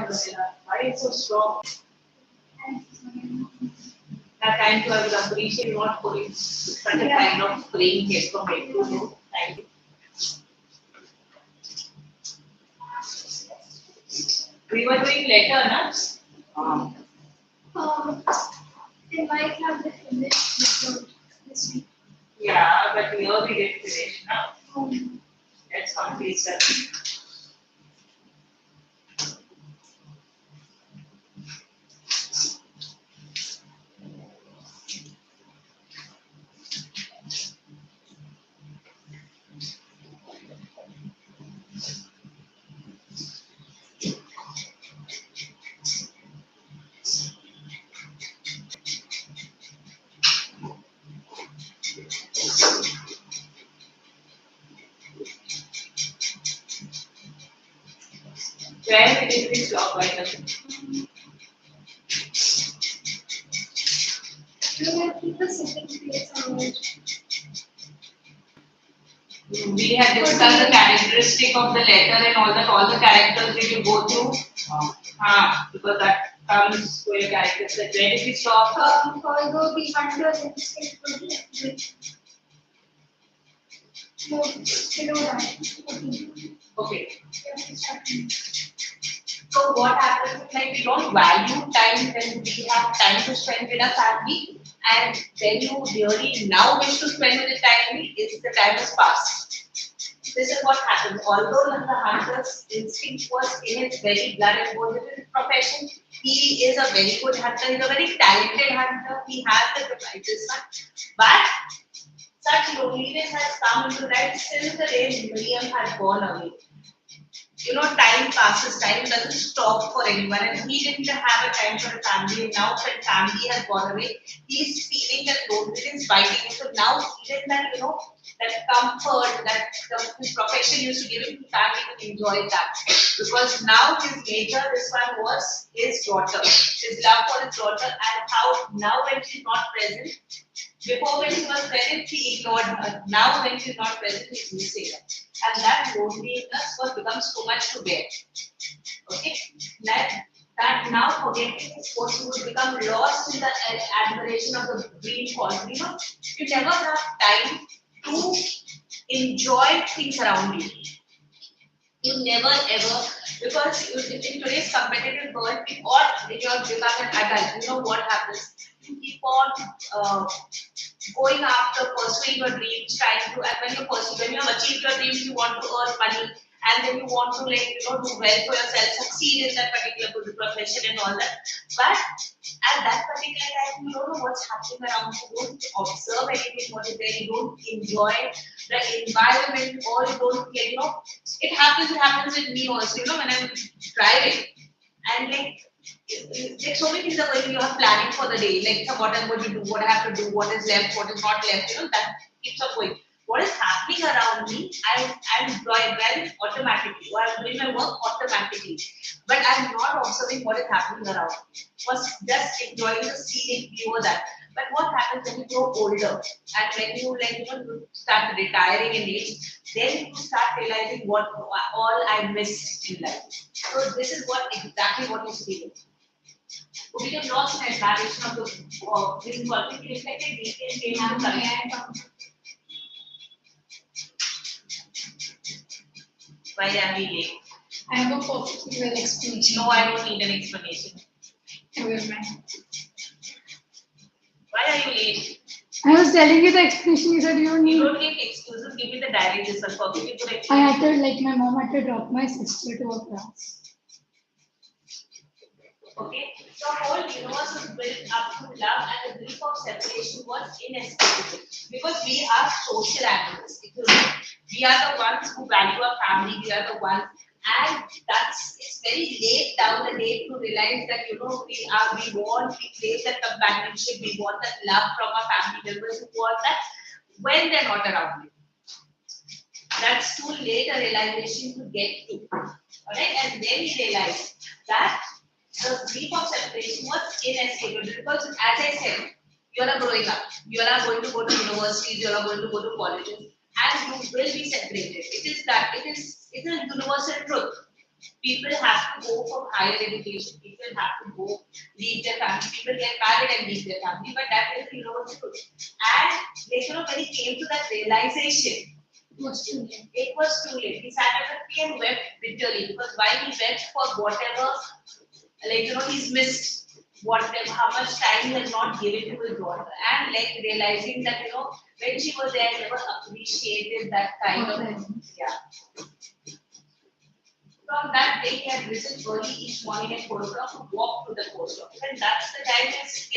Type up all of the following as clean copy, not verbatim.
Why it's so strong? That time to I will appreciate not putting such a kind of playing head from head to toe. Thank you. We were doing letter, na? They might have the finished this week. Yeah, but here we did finish now. Let's complete that. Where we did this job right now? Keep the second page on. We had discussed the characteristic of the letter and all the characters that you go through. Because that comes to your characters. Where did we stop? Although we wonder in state for the below that. Okay. So what happens is like we don't value time when we have time to spend with our family, and when you really now wish to spend with the family, is the time has passed. This is what happens. Although the hunter's instinct was in his very blood and bones in his profession, he is a very good hunter. He's a very talented hunter. He has the devices, but such loneliness has come into that since the day Miriam had gone away. You know, time passes, time doesn't stop for anyone, and he didn't have a time for a family. Now, when family has gone away, he's feeling that loneliness biting him. So now, even that, you know, that comfort that his profession used to give him to family, to enjoy that. Because now his major, this one was his daughter, his love for his daughter, and how now when she's not present, before when she was present, he ignored her. Now when she's not present, he's missing her. And that loneliness was becomes too much to bear. Okay? That now forgetting his sports, you will become lost in the admiration of the green forest. You know, you never have time to enjoy things around you. You never ever, because in today's competitive world, or when you become an adult, you know what happens? You keep on going after pursuing your dreams, trying to, and when you have achieved your dreams, you want to earn money, and then you want to, like, you know, do well for yourself, succeed in that particular profession and all that. But at that particular time, you don't know what's happening around you. You don't observe anything what is there. You don't enjoy the environment, or you don't get, you know, it happens with me also. You know, when I'm driving, and like so many things are going. You have planning for the day, like so what I'm going to do, what I have to do, what is left, what is not left. You know, that keeps on going. What is happening around me, I'm doing well automatically, or I'm doing my work automatically, but I'm not observing what is happening around. Was just enjoying the scenic view of that. But what happens when you grow older, and when you, like, you know, you start retiring in age, then you start realizing what all I missed in life. So this is exactly what is feeling. We get lost in admiration of the this is what we reflected detail in the. Why are we late? I have a perfectly well explanation. No, I don't need an explanation. Never mind. Why are you late? I was telling you the explanation. You said you don't need. You don't give excuses. Give me the diary. This one perfectly good explanation. I had to, like, my mom had to drop my sister to a class. Okay, the whole universe was built up to love, and the grief of separation was inescapable. Because we are social animals. We are the ones who value our family. We are the ones, and it's very late down the day to realize that, you know, we crave that companionship, we want that love from our family members, who want that when they're not around you. That's too late a realization to get to. Alright, and then we realize that the grief of separation was inescapable, because, as I said, you are growing up, you are going to go to universities, you are going to go to colleges, and you will be separated. It is a universal truth. People have to go for higher education. People have to go leave their family. People get married and leave their family, but that is truth. And when he came to that realization, It was too late. it was too late. He sat at a tree and wept bitterly because while he wept for whatever, he's missed whatever, how much time he has not given to his daughter, and realizing that when she was there, never appreciated that kind of yeah. From that day, he had risen early each morning at 4 o'clock to walk to the post office, and that's the time his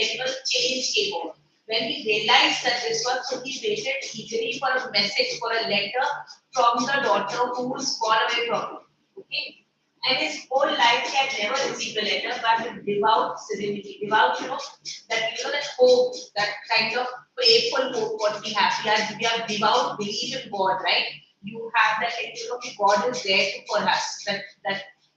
change came over. When he realized that this was, so he waited eagerly for a message, for a letter from the daughter who's gone away from him. Okay, and his whole life he had never received a letter, but with devout serenity, devout, that hope, that kind of prayerful hope what we have. We have devout belief in God, right? You have that, God is there for us. That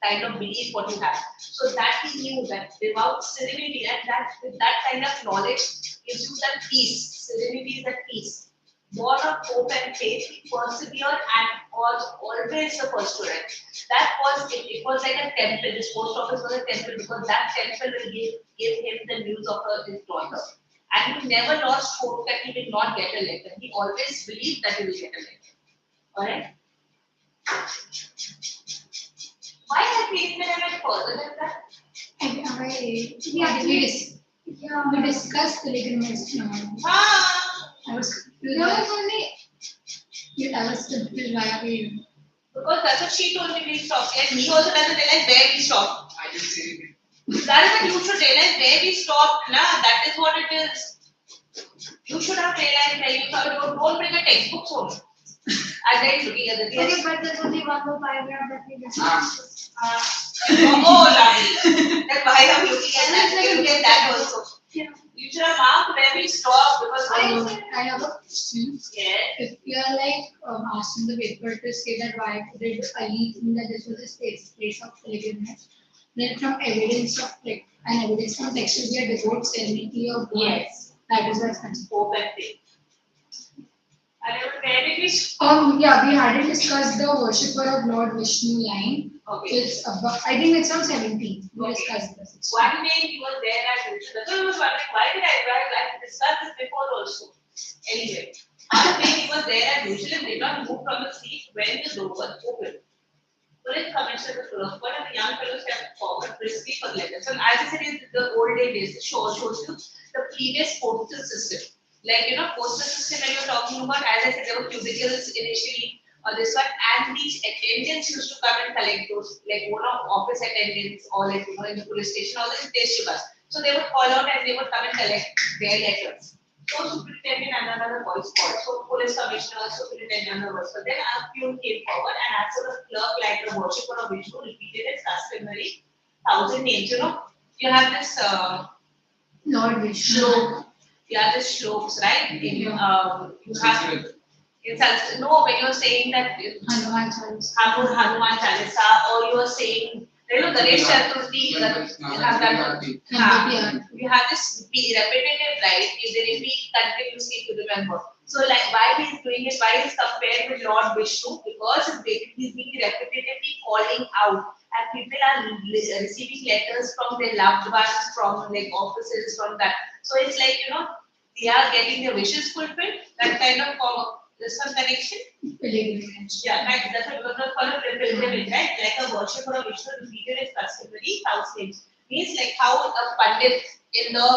kind of belief what you have. So that he knew that devout serenity, and that with that kind of knowledge gives you that peace. Serenity is that peace. Born of hope and faith, he persevered and was always the first to rise. That was it. It was like a temple. This post office was a temple because that temple will give him the news of his daughter. And he never lost hope that he will not get a letter. He always believed that he will get a letter. Alright? Why I feel that I went further than that? We discussed the ligaments now. I was confused why we. Because that's what she told me we stopped. And he also doesn't realize where we stopped. I didn't say anything. That is what you should realize where we stopped. That is what it is. You should have realized where you stopped. Don't bring a textbook home. And then looking at the things. Okay, but there's only one more paragraph that we discussed. Oh, lovely. Then why are you looking at that? You get that also. Yeah. You should have marked where we stopped because I have a question. Yeah. If you are asked in the paper to say that why did Ali think that this was a place of pilgrimage, then from evidence of an evidence from text will be a devout serenity of God. Yes. That is what's considered. Hope and faith. Where did we stop? Yeah, we hadn't discussed the worshipper of Lord Vishnu line. Okay. It's I think it's on 17. We Okay. discussed this. One day he was there at Julius. That's why I was wondering why did I discuss this before also. Anyway, one day he was there at Julius and did not move from the seat when the door was open. Police commented the first one and the young fellow stepped forward briskly for letters. And as I said, in the old days, it shows you the previous postal system. Postal system when you're talking about, as I said, there were cubicles initially, or this one, and these attendants used to come and collect those, office attendants, or in the police station, all this days to us. So they would call out and they would come and collect their letters. So superintendent and another voice called. So police commissioner, superintendent, another voice called. Then a peon came forward and answered the clerk like the worshipper of Vishnu repeated his customary 1,000 names. You have this Lord Vishnu. shlok. You have this shloks, right? You have in Sanskrit. No, when you're saying that Hanuman Chalisa. Hanuman Chalisa, or you are saying Ganesh Chaturthi, we have this repetitive, right? They repeat continuously to remember. So, why he's doing it? Why he's compared with Lord Vishnu? Because he's being repetitively calling out, and people are receiving letters from their loved ones, from offices, from that. So it's they are getting their wishes fulfilled. That kind of there's some connection. Pilgrimage. Yeah, right. That's a called a pilgrimage, right? Like a worshipper of Vishnu repeated his customary 1,000 names. Means how a pandit in the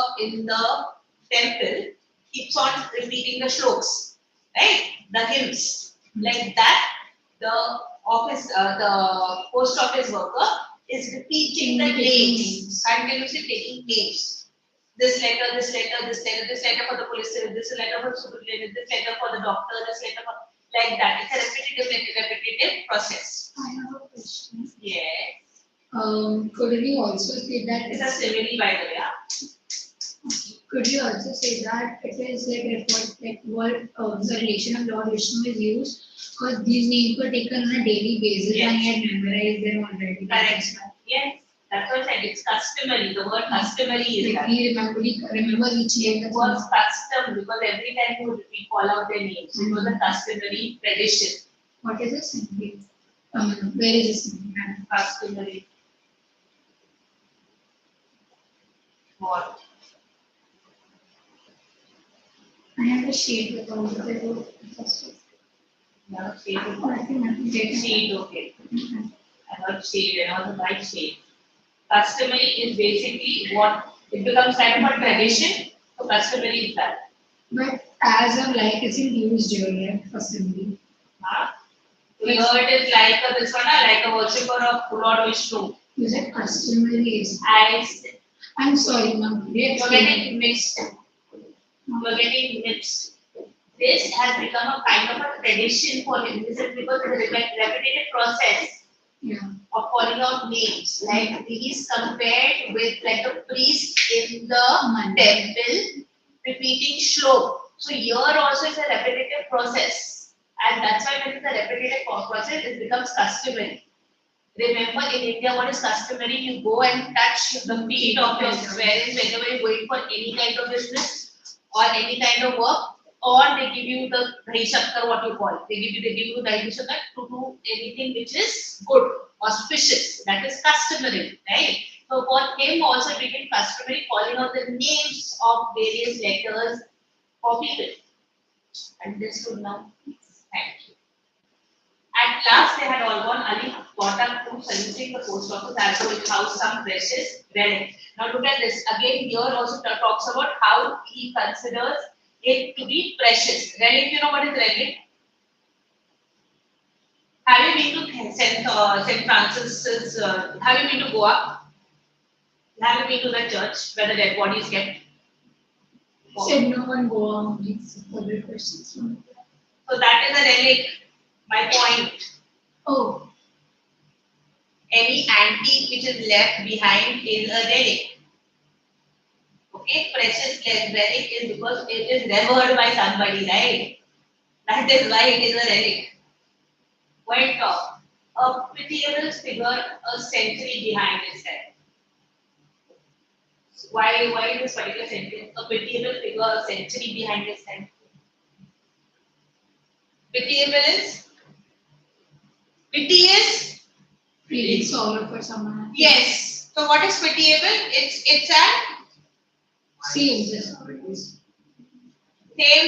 temple keeps on repeating the shloks, right? The hymns. Like that, the the post office worker is repeating the names, continuously taking names. This letter, this letter, this letter, this letter for the police, this letter for the superintendent, this letter for the doctor, this letter for like that. It's a repetitive process. I have a question. Yes. Could we also say that It's a simile, by the way. Could you also say that it is what the relation of Lord Vishnu is used because these names were taken on a daily basis and he had memorized them already. Correct. Yes. That's what I said. It's customary. The word customary is that. He remember each name. It was custom because every time we call out their names. It was a customary tradition. What is a simile? Where is this? Customary. What? I have a sheet with all the paper. No, shade. Oh, I think nothing taken. Shade, okay. Okay. I got shade and all the right shade. Customary is basically what it becomes kind of a tradition. So customary is that. But as of like, it's in used during assembly. Huh? So here it is like a, this one, like a worshipper of Lord Vishnu. You said customary is. I'm sorry, ma'am. you're getting mixed. You're getting mixed. This has become a kind of a tradition for him. This is because it's a repetitive process Yeah. of calling out names. Like he is compared with like a priest in the temple repeating shlok. So here also is a repetitive process. And that's why when it's a repetitive process, it becomes customary. Remember in India, what is customary? You go and touch the feet of your parents whenever you're going for any kind of business or any kind of work, or they give you the dahi shakkar, what you call. They give you dahi shakkar to do anything which is good, auspicious. That is customary, right? So for him also it became customary calling out the names of various letters for people. Understood now? Thank you. At last, they had all gone. Ali got up to saluting the post office as though it housed some precious relic. Now look at this. Again, here also talks about how he considers it to be precious. Relic, you know what is relic? Have you been to St. Francis's? Have you been to Goa? Have you been to the church where the dead bodies get? Said no one go on these other questions. So that is a relic. My point. Oh. Any antique which is left behind is a relic. Okay, precious relic is because it is revered by somebody, right? That is why it is a relic. White top. A pitiable figure a century behind his head. Why this particular sentence? A pitiable figure a century behind his head. Pitiable is? Pity is? Feeling sorrow for someone. Yes. So what is pitiable? It's a same. Same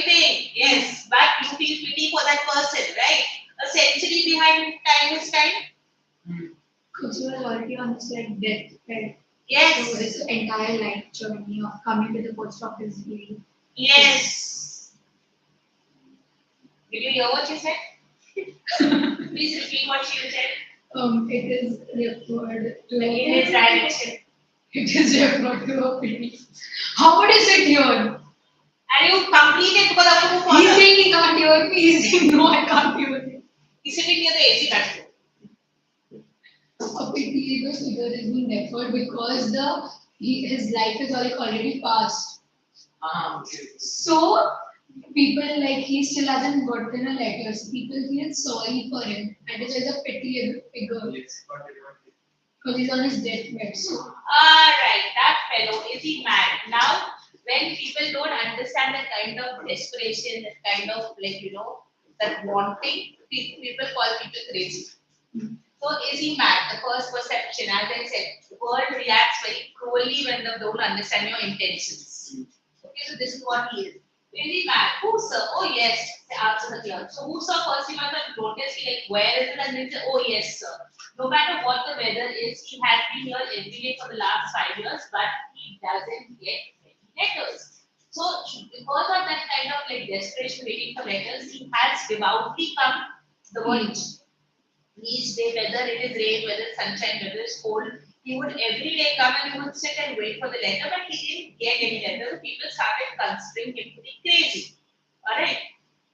thing, yes. But you feel pity for that person, right? A century behind time is time. Because you are already on this like deathbed. Yes. So his entire life journey of coming to the post office. Yes. Did you hear what she said? Please repeat what she said. It is referred to In this direction. It is referred to a pity. How would you sit here? And you complete it because I want to follow. He's saying he can't hear me. He's saying no, I can't hear him. He's sitting near the AC factory. A pitiable figure is being referred because his life is already passed. So people like he still hasn't gotten a letter. So people feel sorry for him. And it is a pitiable figure. Because he's on his deathbed. So. Alright, that fellow, is he mad? Now, when people don't understand the kind of desperation, the kind of that wanting, people call people crazy. So is he mad? The first perception, as I said, the world reacts very cruelly when they don't understand your intentions. Okay, so this is what he is. Is he mad? Who, sir? Oh yes, answer the clerk. So who, sir? First he must have noticed, like, where is it? And then say, oh yes, sir. No matter what the weather is, he has been here every day for the last 5 years, but he doesn't get any letters. So because of that kind of like desperation waiting for letters, he has devoutly come the word each day, whether it is rain, whether it's sunshine, whether it's cold, he would every day come and he would sit and wait for the letter, but he didn't get any letter. So people started considering him to be crazy. Alright?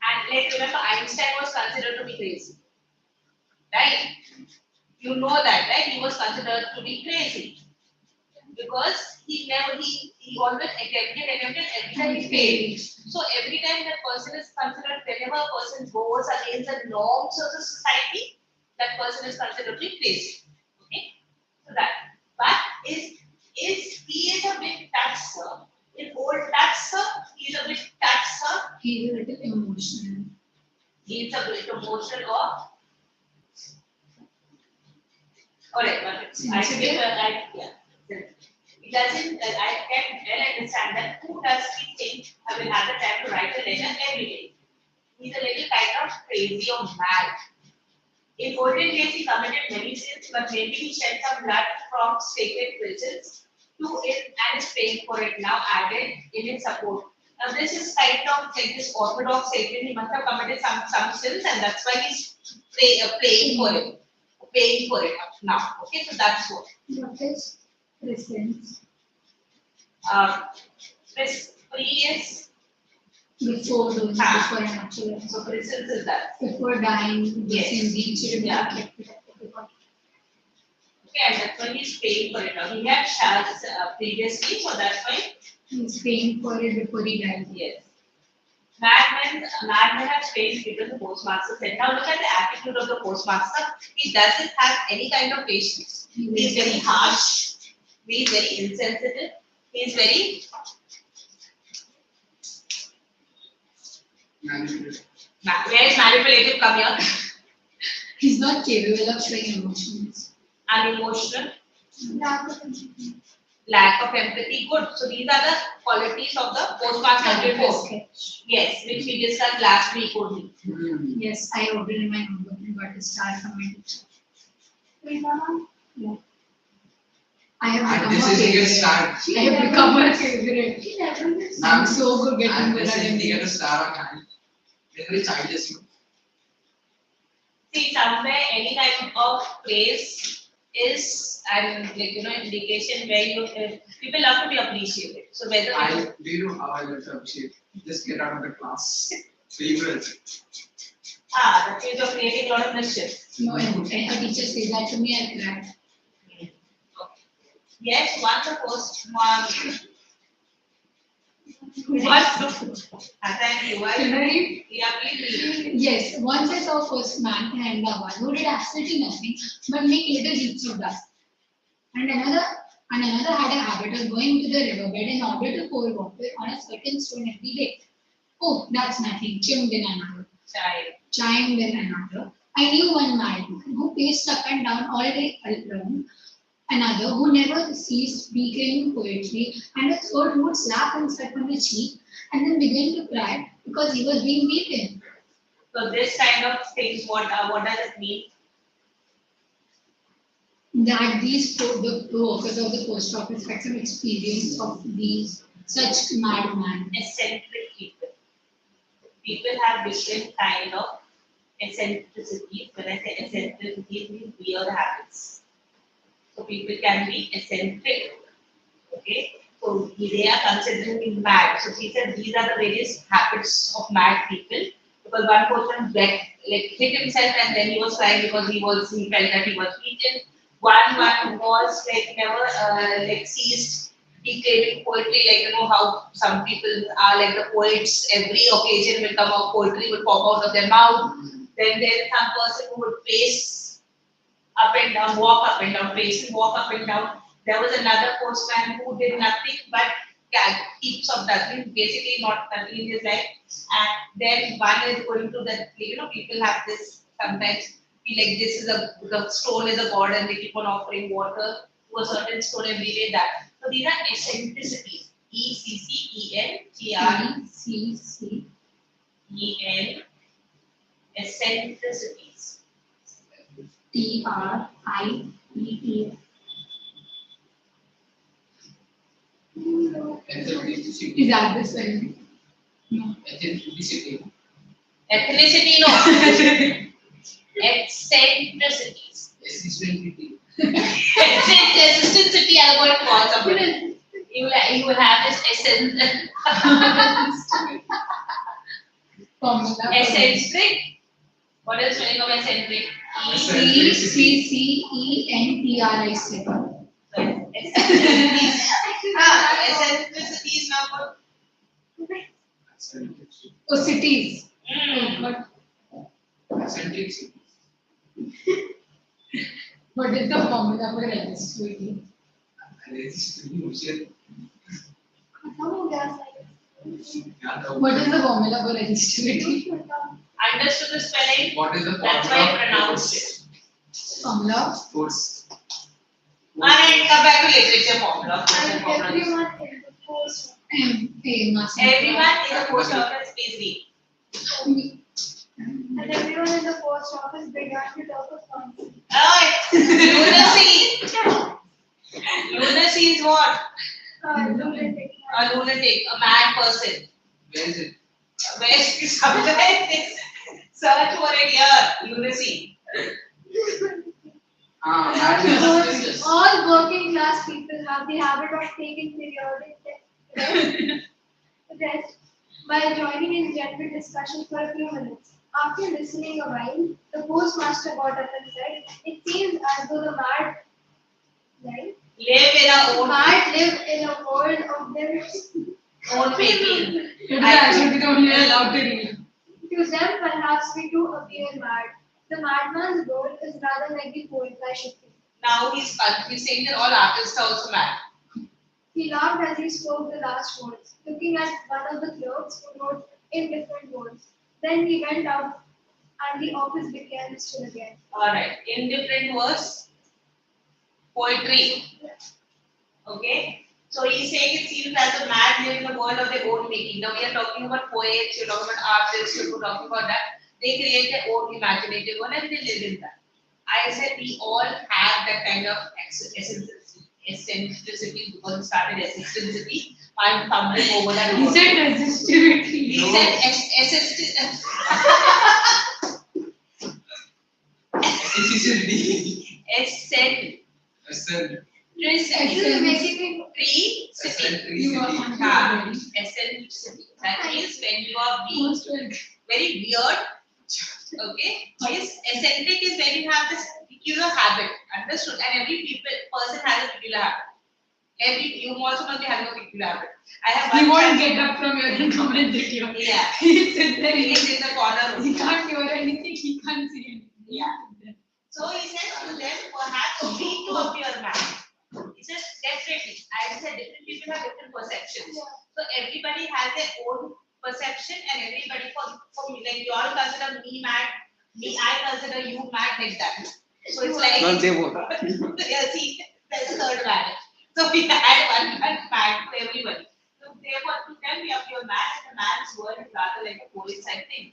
And like remember, Einstein was considered to be crazy. Right? You know that, right? He was considered to be crazy. Because he always attempted, every time he failed. So every time that person is considered, whenever a person goes against the norms of the society, that person is considered to be crazy. Okay? So that. But he is a bit touched, sir. In old touch, sir, he is a bit touched, sir. He is a little emotional. He is a bit emotional or Alright, but I should give yeah. It doesn't, I can well understand that who does he think I will have the time to write a letter every day? He's a little kind of crazy or mad. In olden days, he committed many sins, but maybe he shed some blood from sacred prisons to it and is paying for it now, added in its support. Now, this is kind of like this Orthodox Satan. He must have committed some sins, and that's why he's paying for it. Paying for it now. Okay, so that's what. What is presence? This free is Before doing, before an actual. so presence is that. Before dying, the Yes. sin being should have Yeah. been reflected at the body. Okay, and that's why he's paying for it now. He had charged previously, so that's why. He's paying for it before he dies. Yes. Madmen have strange people the postmaster said. Now look at the attitude of the postmaster. He doesn't have any kind of patience. He is very harsh. He is very insensitive. He is very Manipulative. where is manipulative come here? He's not capable of showing emotions. Unemotional, Lack of empathy. lack of empathy. Good. So these are the qualities of the postmaster report. Yes, which we discussed last week only. Yes, I wrote it in my notebook and got a star from my teacher. Yeah. I have And become this a is your favorite. start. I have become a favorite. She never gets I'm so good getting And good this at is you get it. a star on hand. Very childish. See, somewhere any kind of praise is an indication where you people love to be appreciated. So whether Do you know how I love to appreciate? Just get out of the class. Favorite. that means you're creating a lot of mischief. No, and a teacher says that to me, I cry. Yes, once the postman. Thank you. Right? Yeah, please. Yes, once I saw first man in Ahmedabad who did absolutely nothing but make little heaps of dust. And another had a habit of going to the riverbed in order to pour water on a certain stone every day. Oh, that's nothing, chimed in another. Chimed in another. I knew one man who paced up and down all day alone, another who never ceased speaking poetry, and a third who would slap himself on the cheek and then begin to cry because he was being beaten. So this kind of things, what does it mean? That the workers of the post office had some experience of these such madman. Eccentric people. People have different kind of eccentricity. When I say eccentricity, it means weird habits. So people can be eccentric. Okay. So they are considered him mad. So he said these are the various habits of mad people. Because one person hit himself and then he was crying because he felt that he was beaten. One was never ceased declaiming poetry, how some people are like the poets, every occasion will come out, poetry will pop out of their mouth. Then there is some person who would pace up and down, walk up and down, pace and walk up and down. There was another postman who did nothing but heaps of nothing, basically not nothing in his life. And then one is going to that, people have this sometimes feel like the stone is a god and they keep on offering water to a certain stone every day. That so these are eccentricities. ECCENTRICEN eccentricities. TRIET. Ethnicity. Is that the spelling? No. Ethnicity. Ethnicity, no. Eccentricities. Ethnicity. Eccentricity, I'm going to call somebody. You will have this eccentric. What is the spelling of eccentric? ECCENTRIC. Eccentricity is now called. Oh, cities. Oh, God. Eccentricity. What is the formula for resistivity? What is the formula for resistivity? Understood the spelling? What is the That's why I formula? pronounced it. Formula? Force. Alright, come back to literature formula. And everyone in the post. Everyone in the post office is read. And everyone in the post office began to talk of something. Alright, lunacy. Lunacy is what? Lunatic. A lunatic, a mad person. Where is it? Where is somewhere this? Search for it here. Lunacy. Madness. All working class people have the habit of taking periodic rest by joining in general discussion for a few minutes. After listening a while, the postmaster got up and said, "It seems as though the mad, right? Live in our own Mad live in a world of their making. I should be the only one allowed to read. To them, perhaps we too appear mad. The madman's world is rather like the poet, I should think." Now he's saying that all artists are also mad. He laughed as he spoke the last words, looking at one of the clerks who wrote in different words. Then he went out and the office became still again. Alright, in different words, poetry. Okay? So he's saying it seems as a mad live in a world of their own making. Now we are talking about poets, you're talking about artists, you're talking about that. They create their own imaginative world and they live in that. I said we all have that kind of eccentricity because we started eccentricity. I'm fumbling over that He word. said resistivity. He said eccentricity. Efficiently. Eccentricity. This is making me Eccentricity. That means when you are being very weird. Okay, yes, eccentric is when you have this peculiar habit, understood? And every person has a peculiar habit. You also must be having a peculiar habit. I have He one won't friend- get up from here and come and sit here. Yeah, He'll sit there. he is in the corner He room. can't hear anything. He can't see anything. Yeah. So he says to them, perhaps we too appear mad. He says, definitely. I said different people have different perceptions. So everybody has their own perception, and everybody for me, like you all consider me mad, I consider you mad like that. So it's like Not they both. yeah, see, there's a third man. So we had one man mad to everybody. So therefore, to them we appear mad, and the man's word is rather like a poet's type thing.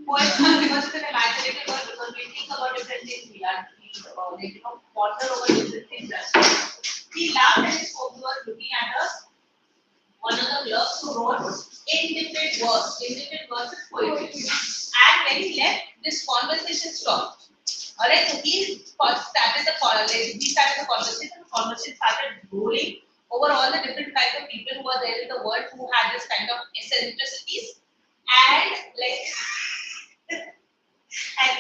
Poets because it's an imaginative word because we think about different things, we ponder over different things. He laughed and his folks were looking at us. One of the clerks who wrote in different verses poetry. And when he left, this conversation stopped. Alright, so he started the conversation started rolling over all the different kinds of people who were there in the world who had this kind of eccentricities. And and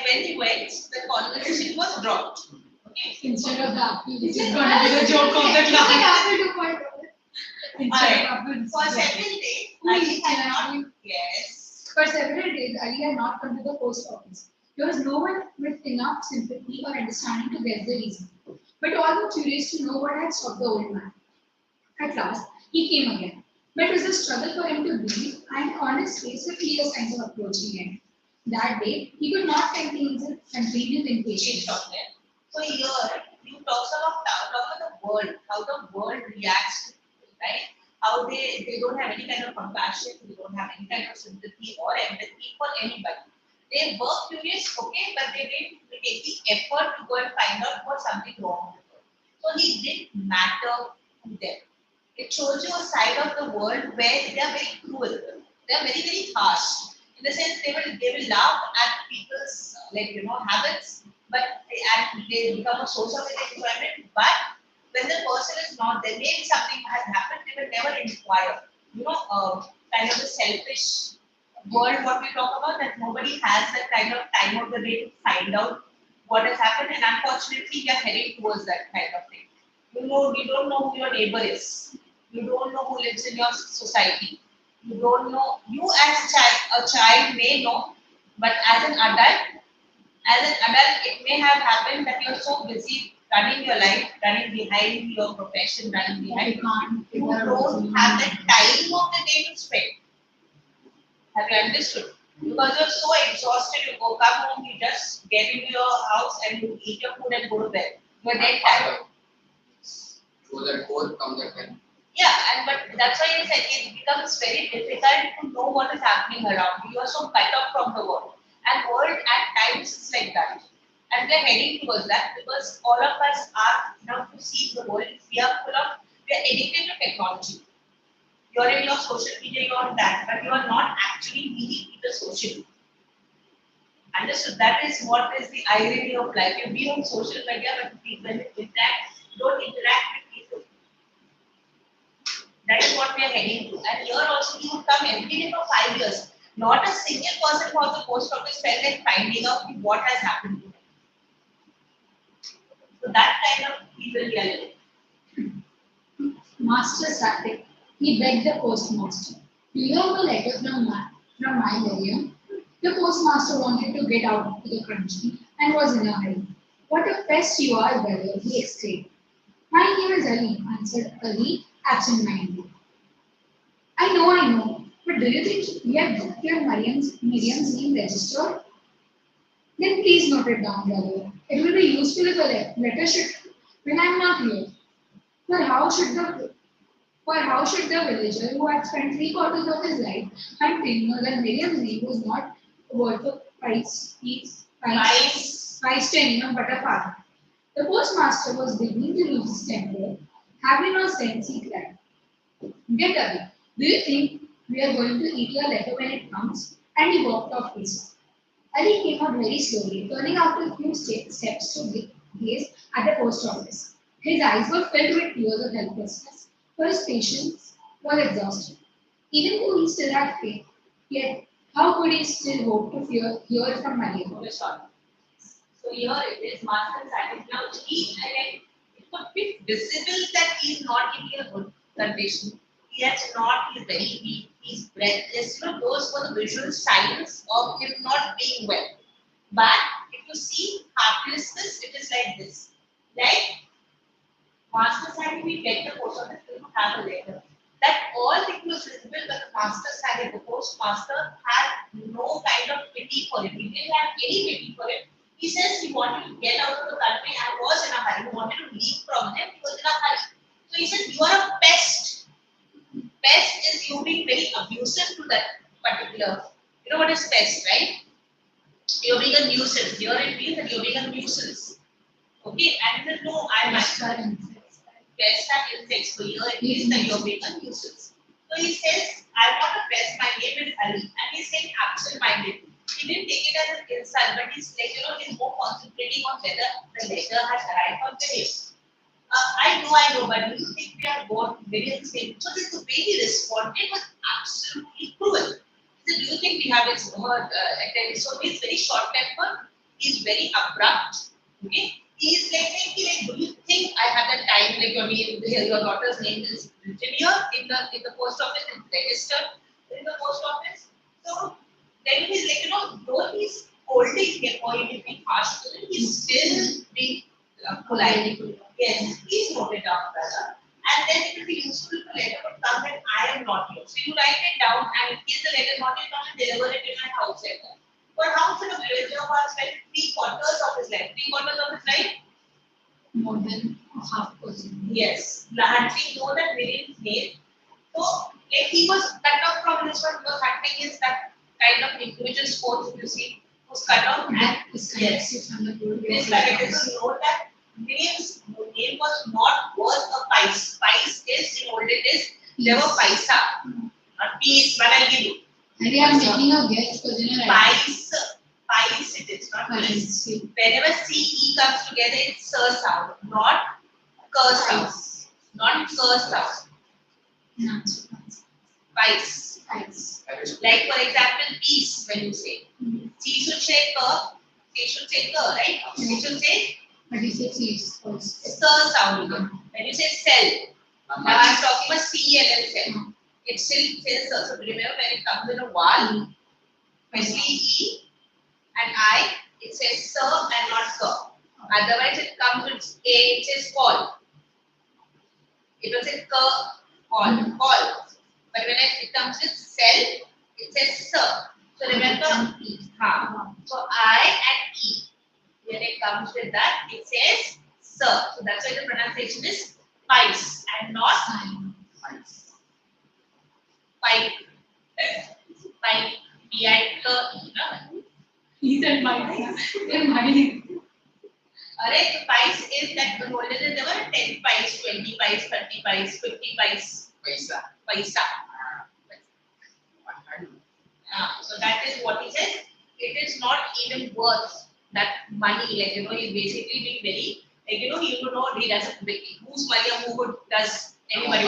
when he went, the conversation was dropped. Okay. Instead of the apple, this is going to be the joke of the class. Instead of apple, For several days, Ali had not. Yes. For several days, Ali had not come to the post office. There was no one with enough sympathy or understanding to guess the reason. But all were curious to know what had stopped the old man. At last, he came again. But it was a struggle for him to breathe, and on his face were clear signs of approaching end. That day, he could not contain his impatience. So here, you talk about the world, how the world reacts to people, right? How they don't have any kind of compassion, they don't have any kind of sympathy or empathy for anybody. They were curious, okay, but they didn't take the effort to go and find out what something wrong with her. So he didn't matter to them. It shows you a side of the world where they are very cruel. They are very, very harsh. In the sense they will laugh at people's habits, but they become a source of enjoyment. But when the person is not there, maybe something has happened, they will never inquire. Kind of a selfish world what we talk about, that nobody has that kind of time of the day to find out what has happened, and unfortunately we are heading towards that kind of thing. You don't know who your neighbor is. You don't know who lives in your society. You don't know. You as a child may know, but as an adult, it may have happened that you're so busy running your life, running behind your profession, running behind. You don't have the time of the day to spend. Have you understood? Because you're so exhausted, you come home, you just get into your house and you eat your food and go to bed. You're dead tired. go that 4, come that 10. Yeah, and but that's why I said it becomes very difficult to know what is happening around you. You are so cut off from the world, and world at times is like that. And we are heading towards that because all of us are now to see the world. We are addicted to technology. You're in your social media, you're on that, but you are not actually meeting people socially. Understood? That is what is the irony of life. You be on social media, but people don't interact with people. That is what we are heading to. And here also you would come every day for 5 years. Not a single person from the post office felt like finding out what has happened to him. So that kind of people we are living. Master static. He begged the postmaster. Do you have a letter from my area? The postmaster wanted to get out to the country and was in a hurry. What a pest you are, brother, he exclaimed. My name is Ali, answered Ali absent-mindedly. I know, but do you think we have got your Miriam's name registered? Then please note it down, brother. It will be useful if a letter should when I am not here. For how should the villager who had spent 3/4 of his life hunting know that Miriam's name was not worth a price to anyone but a father? The postmaster was beginning to lose his temper. Having no sense, he cried, Get away. Do you think we are going to eat your letter when it comes? And he walked off hastily. Ali came out very slowly, turning out a few steps to gaze at the post office. His eyes were filled with tears of helplessness, for his patience was exhausted. Even though he still had faith, yet how could he still hope to hear from Maria? So here it is, master scientist. Now it could be visible that he is not in a good condition. He's very weak, he's breathless. Those were the visual signs of him not being well. But if you see heartlessness, it is like this. Like master scientist, we get the post office to have a letter. That all thing was visible, but the master scientist, the postmaster, had no kind of pity for him. He didn't have any pity for him. He says he wanted to get out of the country and was in a hurry. He wanted to leave from him. He was in a hurry. So he said, "You are a pest. Pest is you being very abusive to that particular. You know what is pest, right? You're being a nuisance. Here it means that you're being a nuisance. Okay, and he said, no, I'm not. Pest and insects. So here it means that you're being a nuisance. So he says, I'm not a pest. My name is Ali, and he's saying absent-minded. He didn't take it as an insult, but he's like, he's more concentrating on whether the letter has arrived on the day. I know, but do you think we are both very the same? So the way he responded was absolutely cruel. He said, do you think we have it attention? So he's very short-tempered, he's very abrupt. Okay? He's like, do you think I have that time? Like your daughter's name is written here in the post office, it's registered in the post office. So then he's like, though he's holding him or he may be harsh to him, he's still being polite. Yes, please note it down, brother. And then it will be useful if a letter would come that I am not here. So you write it down, and in case the letter not yet come and deliver it in my house letter. But how should a villager who has spent 3/4 of his life? 3/4 of his life? More than half person. Yes. Hunting more than Miriam's name. So he was cut off from this one because hunting is that kind of individual sports you see was cut off and yes. This is know that Miriam's name was not worth a pice. Pice is in olden days there were paisa. Not piece, but I'll give you. Maybe I'm making a guess because Pice it is, not piece. Whenever CE comes together, it's sir sound, not curse sound. Not curse sound. No. Pice. Like for example, peace when you say. C should say cur, C should say cur, right? C should say But you say seeds also. sir sound. When you say cell, now I'm talking about CELL cell. It still says sir. So remember when it comes in a vowel, especially E and I, it says sir and not cur. Otherwise it comes with A, it says call. It will say call. But when it comes with cell, it says sir. So remember, so I and E. When it comes with that, it says sir. So that's why the pronunciation is Pies and not Fine. pipe. Pipe. He said mine. They're mine. Alright, pies is that the older than there were 10 pies, 20 pies, 30 pies, 50 pies, Paisa. paisa. So that is what he says. It is not even worth that money. Like he's basically being very you know he doesn't whose money or who does anybody. To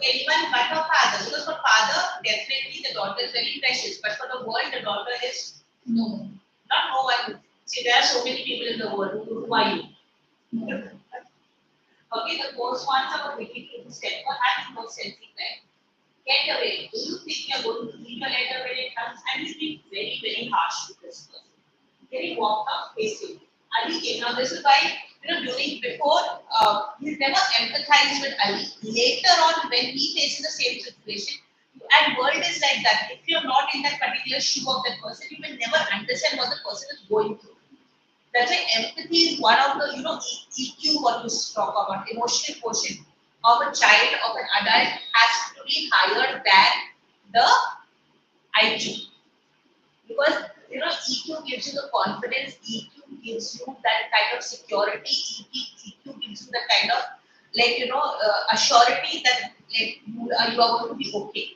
anyone but her father. Because for father, definitely the daughter is very precious. But for the world, the daughter is No. not no one. See, there are so many people in the world. Who are you? No. Okay, the most ones are wicked to step for having no sense in that. Get away. Do you think you're going to leave a letter when it comes? And he's being very, very harsh with this person. Getting walked out facing. Ali came. Now, this is why, during before, he's never empathized with Ali. Later on, when he faces the same situation, and world is like that. If you're not in that particular shoe of that person, you will never understand what the person is going through. That's why empathy is one of the, EQ what you talk about, emotional quotient of a child, of an adult has to be higher than the IQ. Because, EQ gives you the confidence, EQ gives you that kind of security, EQ gives you that kind of, assurity that you are going to be okay.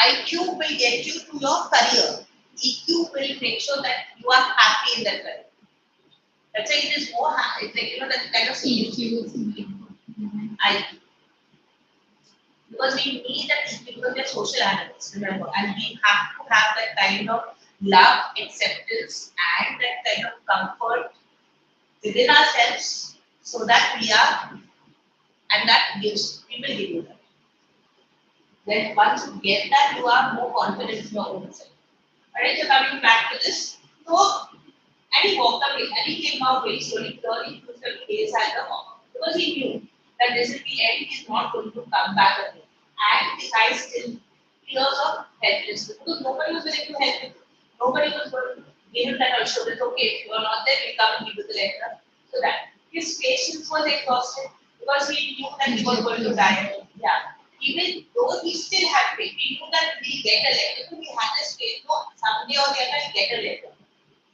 IQ will get you to your career. EQ will make sure that you are happy in that career. That's why it is more, it's like, that kind of EQ is important. IQ. Because we need that EQ because we are social animals, remember. And we have to have that kind of love, acceptance, and that kind of comfort within ourselves so that we are, and that gives, we will give you that. Then once you get that, you are more confident in your own self. Alright, so coming back to this. So, and he walked away and he came out very slowly, 30 to 30 days at the home. Because he knew that this is the end, he's not going to come back again. And the guy still fears of helplessness because nobody was willing to help him. Nobody was going to give him that assurance, okay, if you are not there, we'll come and give you the letter. So that his patience was exhausted because he knew that he was going to die. Yeah. Even though he still had faith, he knew that we'll get a letter. So he had this faith, no, someday or the other, he'll get a letter.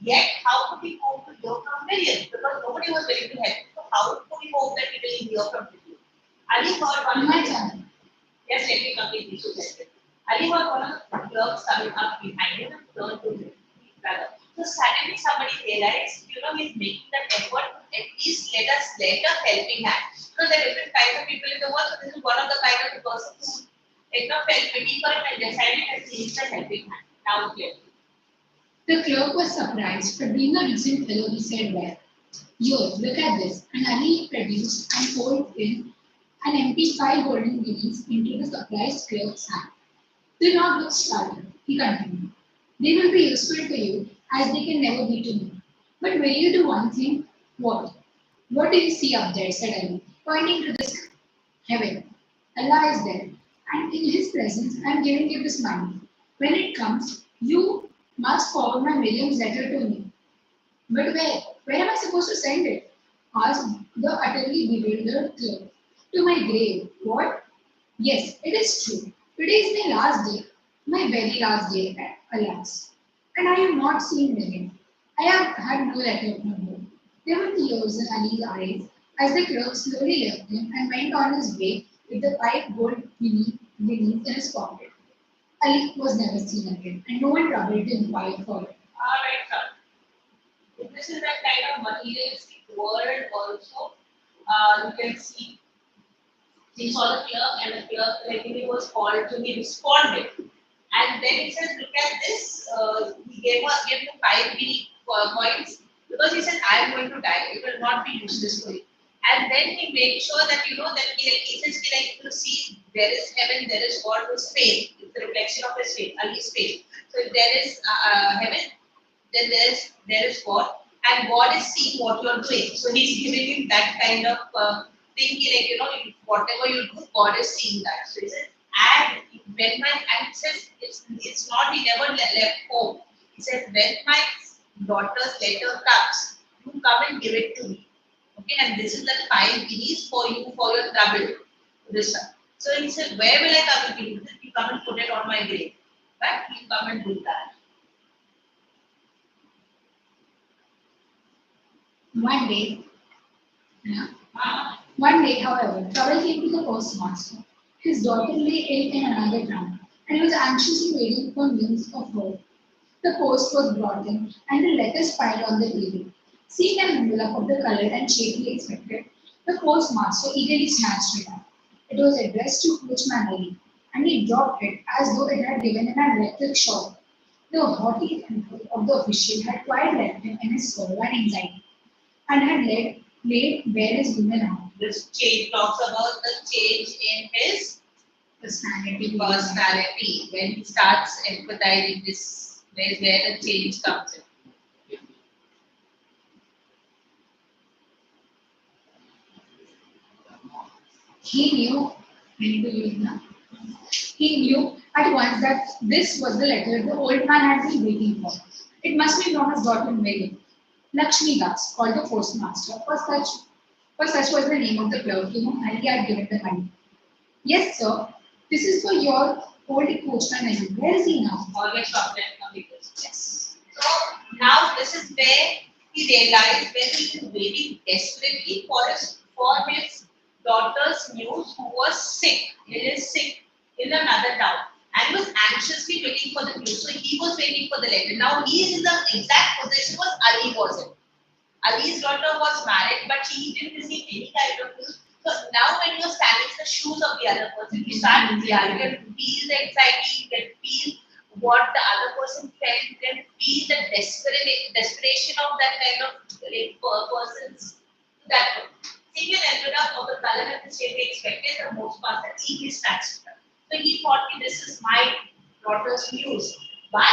Yet, how could he hope to hear from William? Because nobody was willing to help him. So, how could he hope that he will hear from William? Ali heard one of the yes, let me complete this sentence. Ali heard one of the clerks coming up behind him and turned to his brother. So, suddenly somebody realized, he's making that effort, at least let us helping hand. So, there are different kinds of people in the world. So, this is one of the kind of the persons who felt pity for him and decided to change the helping hand. Now, clear. The clerk was surprised, but being a recent fellow, he said, well, yo, look at this. And Ali produced and poured in an empty 5 golden guineas into the surprised clerk's hand. Do not look startled, he continued. They will be useful to you as they can never be to me. But will you do one thing? What? What do you see up there? Said Ali, pointing to the heaven. Allah is there, and in His presence I am giving you this money. When it comes, you must forward my William's letter to me. But where? Where am I supposed to send it? Asked the utterly bewildered clerk. To my grave. What? Yes, it is true. Today is my last day. My very last day, alas. And I have not seen William. I have had no letter from him. There were tears in Ali's eyes as the clerk slowly left him and went on his way with the 5 gold guineas in his pocket. Ali was never seen again, and no one troubled to inquire for it. Alright, sir. If this is that kind of materialistic world also, you can see he saw the clerk and the clerk like he was called to he responded. And then he says, look at this, he gave him 5 guinea coins because he said, I am going to die, it will not be useless for you. And then he made sure that that he says you see there is heaven, there is God whose faith. It's the reflection of his faith, Ali's faith. So if there is heaven, then there is God, and God is seeing what you are doing. So he's giving him that kind of thing, whatever you do, God is seeing that. So he says, and when and says it's not he never left home. He says when my daughter's letter comes, you come and give it to me. Okay, and this is the 5 guineas for you for your trouble. This one. So he said, where will I come and give you this? You come and put it on my grave. Right? You come and do that. One day, yeah, Ah, one day, however, trouble came to the postmaster. His daughter lay ill in another town, and he was anxiously waiting for news of her. The post was brought in, and the letters piled on the table. Seeing an envelope of the color and shape he expected, the postmaster eagerly snatched it up. It was addressed to Coachman Ali, and he dropped it as though it had given him an electric shock. The haughty temper of the official had quite left him in his sorrow and anxiety, and had laid bare his human heart, this change talks about the change in his personality. personality. When he starts empathizing, this is where the change comes in. He knew, I need to use now. He knew at once that this was the letter the old man had been waiting for. It must be from his daughter Mary. Lakshmi Das, called the postmaster, for such was the name of the clerk to whom Ali had given the money. Yes, sir. This is for your old coachman Ali. Where is he now? Always chocolate computers. Yes. So now this is where he realized when he is waiting desperately for his daughter's news who was sick. He is sick in another town. And he was anxiously waiting for the news. So he was waiting for the letter. Now he is in the exact position was Ali was in. Ali's daughter was married, but she didn't receive any kind of news. So now when you're standing in the shoes of the other person, you start, yeah, you can feel the anxiety, you can feel what the other person felt, you can feel the desperation of that kind of like, person's that single envelope of the color and the shape they expected the most part that he is snatched it up. So he thought this is my daughter's news. But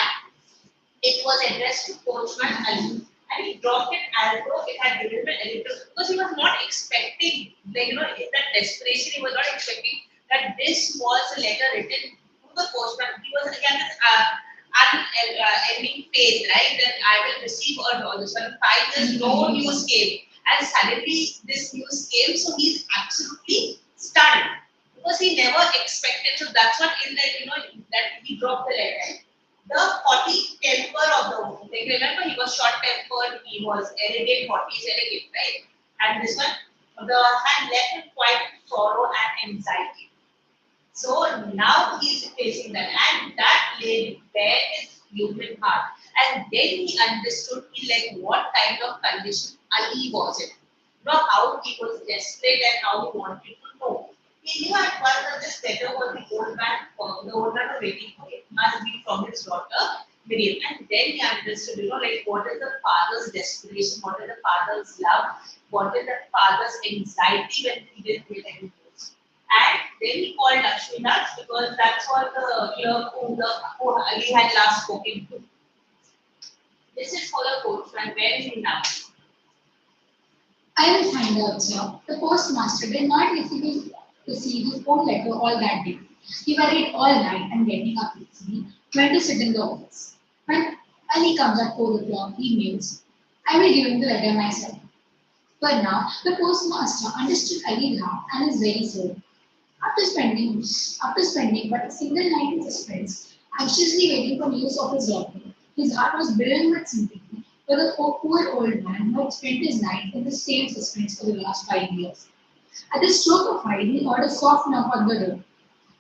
it was addressed to Coachman Ali, and he dropped it as though it had given him a little because he was not expecting, like, in that desperation, he was not expecting that this was a letter written to the postman. He was again this unending faith, right? That I will receive all this. But in 5 years, no news came, and suddenly this news came, so he's absolutely stunned because he never expected. So that's what in that that he dropped the letter. The haughty temper of the woman. Like remember, he was short tempered, he was arrogant, haughty is arrogant, right? And this one, the had left him quite sorrow and anxiety. So now he's facing that, and that laid bare his human heart. And then he understood like what kind of condition Ali was in. How he was desperate and how he wanted to know. He knew at once that this letter was the old man was waiting for it must be from his daughter Miriam. And then he understood, like what is the father's desperation, what is the father's love, what is the father's anxiety when he didn't get any news. And then he called Lakshmi Das because that's what who Ali had last spoken to. This is for the coachman. Where is he now? I will find out, sir. The postmaster did not receive his own letter all that day. He worried all night and getting up easily, went to sit in the office. When Ali comes at 4 o'clock, he mused, I will give him the letter myself. But now the postmaster understood Ali's heart and is very sorry. After spending but a single night in suspense, anxiously waiting for news of his daughter, his heart was brimming with sympathy for the poor old man who had spent his night in the same suspense for the last 5 years. At the stroke of 5, he heard a soft knock on the door.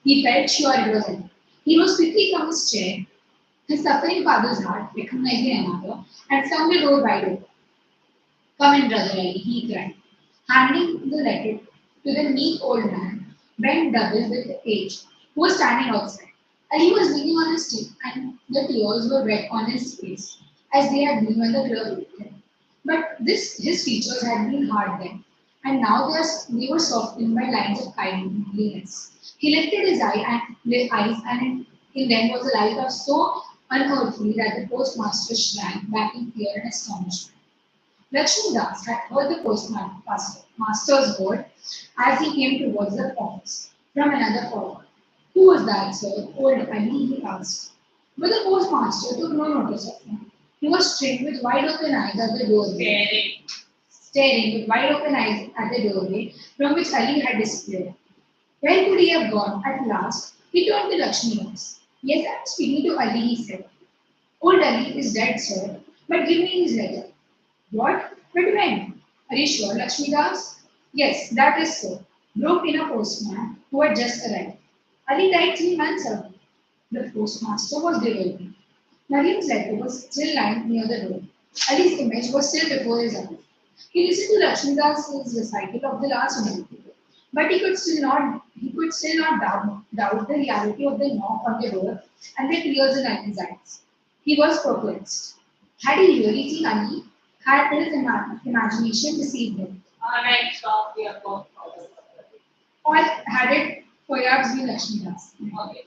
He felt sure it was Ali. He rose quickly from his chair, his suffering father's heart recognizing another, and flung the door wide open. Come in, brother Ali, he cried, handing the letter to the meek old man, bent double with age, who was standing outside. Ali was leaning on his stick, and the tears were wet on his face, as they had been when the clerk looked at him. But his features had been hard then, and now they were softened by lines of kindliness. He lifted his eyes, and in them was a light of so unearthly that the postmaster shrank back in fear and astonishment. Lakshmi Das had heard the postmaster's word as he came towards the office from another corridor. Who was that, sir? Old Ali, he asked. But the postmaster took no notice of him. He was straight with wide open eyes at the doorway. Staring. staring with wide open eyes at the doorway from which Ali had disappeared. Where could he have gone? At last, he turned to Lakshmi Das. Yes, I am speaking to Ali, he said. Old Ali is dead, sir, but give me his letter. What? But when? Are you sure, Lakshmi Das? Yes, that is so. Broke in a postman who had just arrived. Ali died 3 months ago. The postmaster was delivering. Nadine's letter was still lying near the door. Ali's image was still before his eyes. He listened to Lakshmi Das's recital of the last night, but he could still not doubt the reality of the knock on the door and the tears in Ali's eyes. He was perplexed. Had he really seen Ali? Had his imagination deceived him? Alright, stop. We are going further. Or had it perhaps been Lakshmi Das? Okay.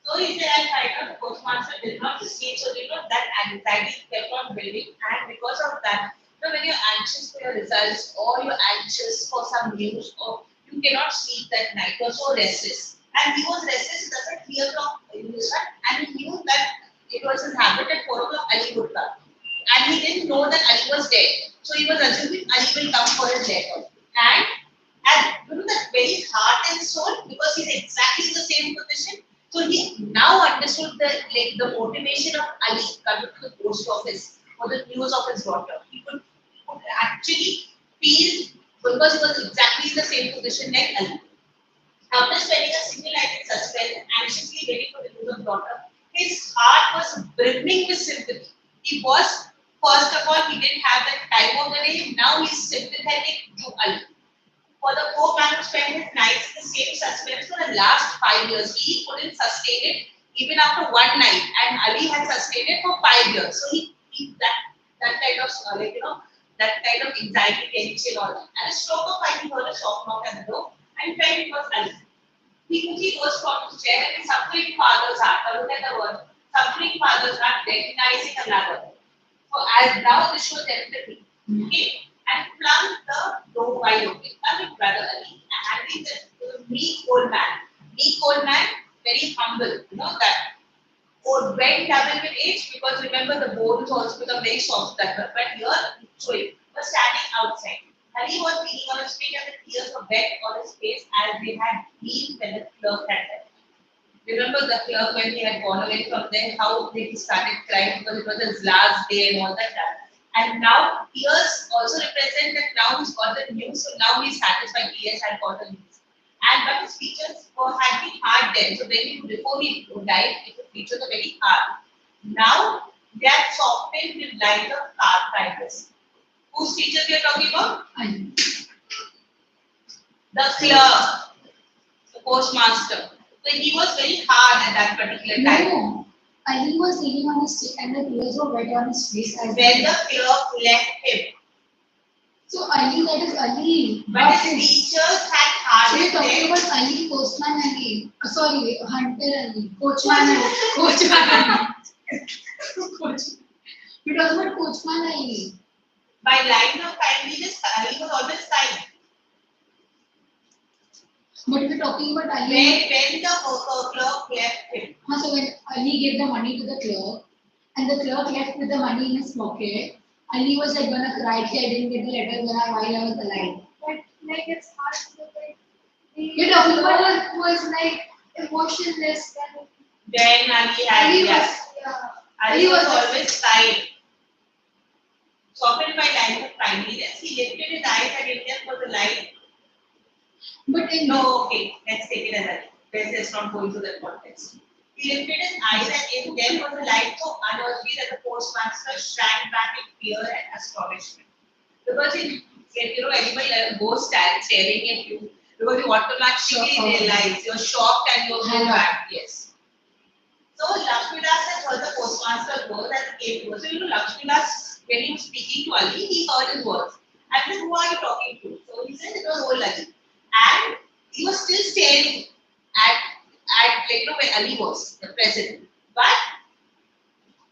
So he said, I find out the postmaster did not receive, so that anxiety kept on building, and because of that, when you're anxious for your results or you're anxious for some news or you cannot sleep that night, you're so restless. And he was restless, that's at 3 o'clock and he knew that it was his habit at 4 o'clock Ali would come. And he didn't know that Ali was dead. So he was assuming Ali will come for his letter. And that very heart and soul, because he's exactly in the same position. So he now understood the motivation of Ali coming to the post office for the news of his daughter. He could actually feel because he was exactly in the same position like Ali. After spending a single night in suspense, anxiously waiting for the news of daughter, his heart was brimming with sympathy. He was, first of all, he didn't have that time of the day. Now he's sympathetic to Ali. For the poor man who spent his nights in the same suspense for the last 5 years, he couldn't sustain it even after one night, and Ali had sustained it for 5 years. So that kind of that kind of anxiety, tension, all that. And a stroke of light, he heard a soft knock at the door, and felt it was Ali. He quickly rose from his chair and suffering father's heart. Now look at the word, suffering father's heart, recognizing another. So as now this shows empathy. Okay. And flung the door wide open. I mean, brother Ali, handing the meek old man. Meek old man, very humble. You know that. Or very double with age, because remember the bones also become very soft that one. But here, showing, was standing outside. Ali was leaning on his feet and the tears were wet on his face as they had been when the clerk had left. Remember the clerk when he had gone away from there, how he started crying because it was his last day and all that. And now tears also represent that now he's got the news, so now he's satisfied. Yes, I got the news. And but his features had been hard then. So before he died, his features were very hard. Now they are softened with lines of calm kindness. Whose features we are talking about? Ali. The clerk, the postmaster. So he was very hard at that particular time. No. Ali was leaning on his stick and the tears were wet on his face as When the clerk left him. So Ali, that is Ali. But his features had hard. So you're talking about Ali, Postman Ali. Sorry, Hunter Ali. Coachman Ali. Coachman Ali. We're talking about Coachman Ali. By lines of kindness, Ali was always kind. But we're talking about Ali. When the clerk left him. So when Ali gave the money to the clerk and the clerk left with the money in his pocket, Ali was like gonna cry, I didn't get the letter while I was alive. But like it's hard to look at. You're talking about Was like emotionless and Then Ali had Ali was yes. Ali was always kind. Softened by lines of kindness, he lifted his eyes and in them was a light. but in No, okay, let's take it as Ali. Let's not go into that context. He lifted his eyes and in them was a light so unearthly that the postmaster shrank back in fear and astonishment. Because anybody goes staring at you, because you automatically realize you're shocked and you're going back. Yes. So Lakshmi Das has heard the postmaster words and came to us. So Lakshmi Das, when he was speaking to Ali, he heard his words. And then who are you talking to? So he said it was old Ali. And he was still staring at where Ali was, the president. But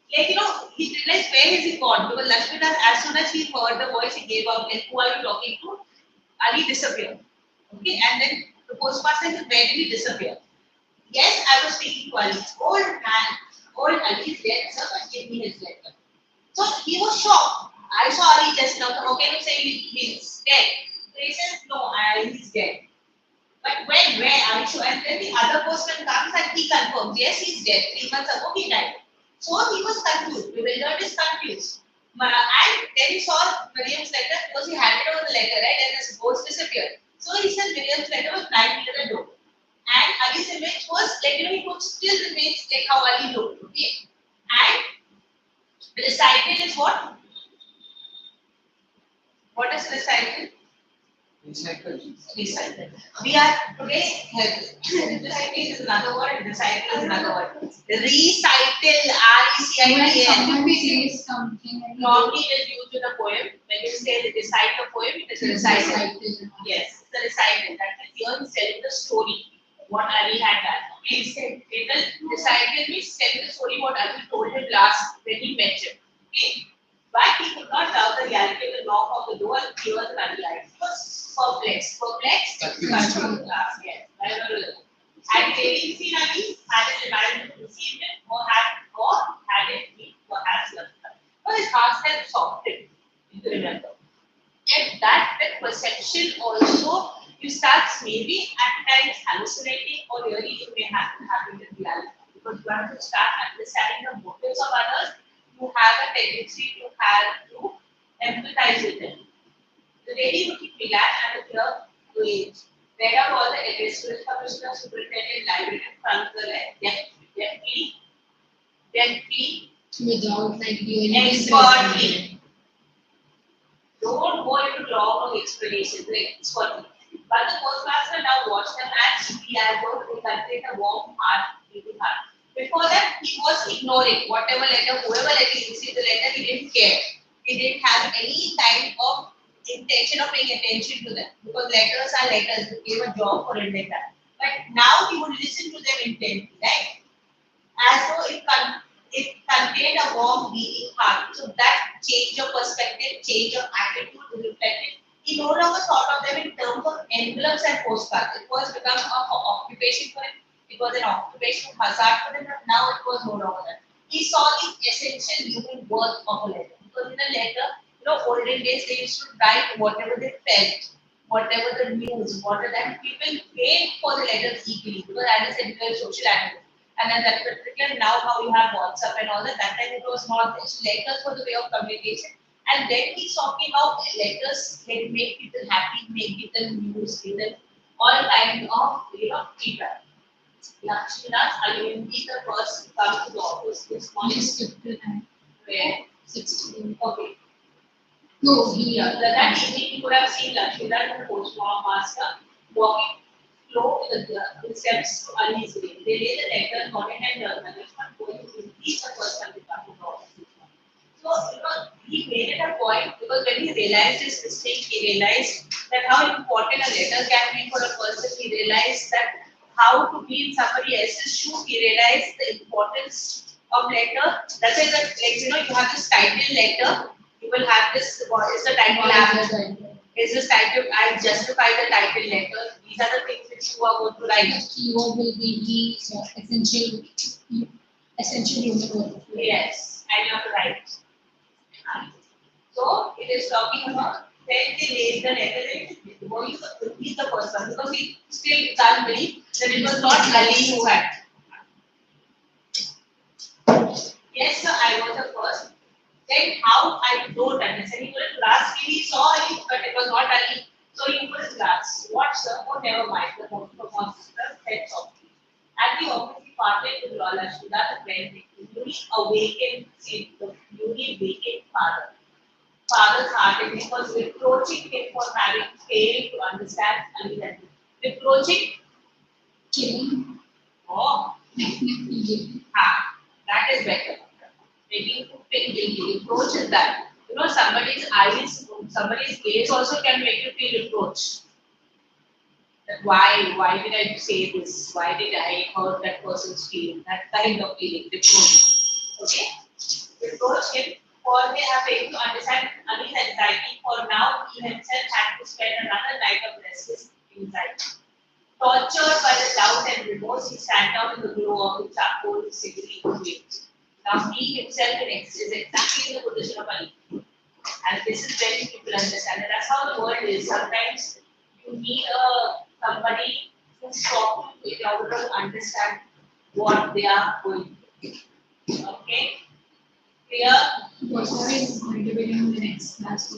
he realized where is he gone? Because Lakshmi Das, as soon as he heard the voice, he gave up, who are you talking to? Ali disappeared. Okay, and then the postmaster said, where did he disappear? Yes, I was speaking to Ali. Old Ali is dead, sir, but give me his letter. So he was shocked. I saw Ali just now. How can you say he's dead? So he says, no, he's dead. But when, where, are you sure? And then the other postman comes and he confirms, yes, he's dead. 3 months ago he died. So he was confused. Bewildered is confused. And then he saw William's letter because he handed over the letter, right? And his ghost disappeared. So he said William's letter was 9 near the door. And Ali's image was like, he could still remain like how Ali looked. Okay. And recital is what? What is recital? Recycle. Recycle. We are today, recital is another word, recital is another word. Recital, When R-E-C-I-T-L. someone says something and Normally it is used in a poem. When you say recite a poem, it is a recital. Yes, it's a recital. That is here he's telling the story. What Ali had done. He said, recital means telling the story what Ali told him last when he met him. Okay? But he could not doubt the reality of the knock of the door and tears in Ali eyes. He was perplexed. Perplexed? Confused. Yes. And clearly seen Ali had his imagination received him or had it been perhaps left him. But his heart had softened, if you remember. And that perception also you start maybe at times hallucinating or really it may happen with reality. Because once you start understanding the motives of others, you have a tendency to empathize with them. The lady looking relaxed and the clerk to age. Read out all the address to the commissioner, superintendent, library, front of the left, gently, without like doing expertly. Don't go into long explanations, like expertly. But the postmaster now watched them as he had worked to cultivate a warm heart, beating heart. Before that, he was ignoring whatever letter, whoever letter he received the letter, he didn't care. He didn't have any kind of intention of paying attention to them because letters are letters. He gave a job for it like that. But now he would listen to them intently, right? As though it contained a warm beating heart. So that change of perspective, change of attitude is reflected. He no longer thought of them in terms of envelopes and postcards. It was become an occupation for him. It was an occupational hazard for him, but now it was no longer that. He saw the essential human worth of a letter. Because in a letter, olden days they used to write whatever they felt, whatever the news, whatever that people paid for the letters equally. Because as I said, we were social animals. And then that particular now how you have WhatsApp and all that time it was not there. So letters were the way of communication. And then he's talking how letters can make people happy, make people news, give them all kinds of feedback. Lakshminath, I will be the first to come to the office this morning. Where? 16. Okay. No, That evening you could have seen Lakshminath, the postmaster, walking slow with the steps to Ali's way. They lay the letter, Conan and management going to reach the first time they come to the office. So, he made it a point because when he realized his mistake, he realized that how important a letter can be for a person. He realized that how to be in somebody else's shoe. He realized the importance of letter. That's why that, you have this title letter. You will have this. What is the title? Is this title? I justify the title letter. These are the things which you are going to write. The keyword will be the essential human worth. Yes, and you have to write. So it is talking about then they laid the letter going to read the first one because he still can't believe that it was not Ali who had. Yes, sir, I was the first. Then how I don't understand. He put a glass. He saw Ali, but it was not Ali. So he put a glass. What, sir? Oh, never mind. The monster said softly. At the office, he parted with Lola Shuda, the very newly awakened, the newly awakened father. Father's heart and he was reproaching him for having failed to understand Ali and reproaching. Killing. Oh, Definitely. that is better. Making to feel guilty. Reproach is that. Somebody's eyes, somebody's gaze also can make you feel reproach. That why did I say this? Why did I hurt that person's feeling? That kind of feeling, reproach. Okay? Reproach him for they have failed to understand Ali's anxiety. For now, he himself had to spend another night of restless anxiety. Tortured by the doubt and remorse, he sat down in the glow of the charcoal cigarette to wait. Now he himself is exactly in the position of Ali. And this is when people understand. And that's how the world is. Sometimes you need somebody who's talking to you in order to understand what they are going through. Okay? Clear? BSR is going to be in the next class.